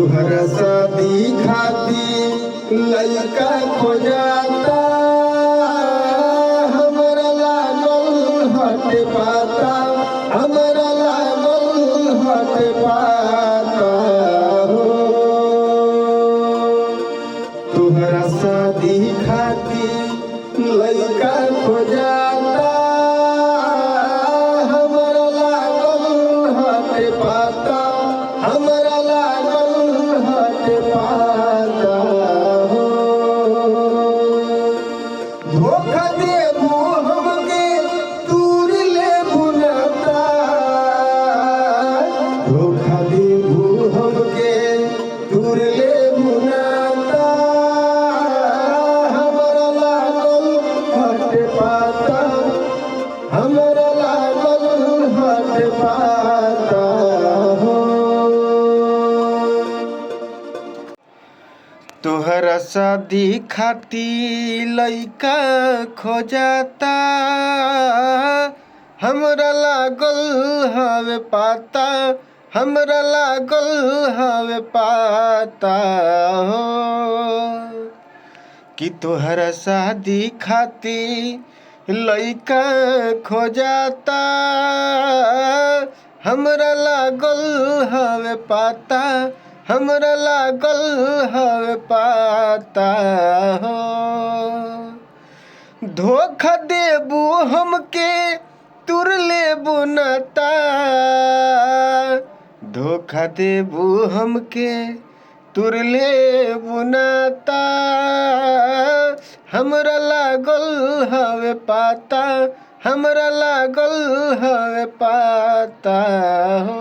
तुहरा शादी खातिर लइका खोजाता, हमरा लागल हटे पाता, हमरा लागल हटे पाता हो। तुहरा शादी खातिर लइका खोजाता, हमरा लागल हटे पाता, हमरा लागल हटे पाता हो। धोखा देबू हमके तूर लेबू नाता, धोखा देबू हमके तूर लेबू नाता, हमरा लागल हटे पाता, हमरा लागल हटे पाता हो। तोहरा शादी खातिर लइका खोजाता, हमरा लागल हवे पाता, हमरा लागल हवे पाता हो। कि तोहरा शादी खातिर लइका खोजाता, हमरा लागल हवे पाता, हमरा लागल हवे पाता हो। धोखा देबू हमके तुर लेबू नाता, धोखा देबू हमके तुर लेबू नाता, हमरा लागल हवे पाता, हमरा लागल हवे पाता हो।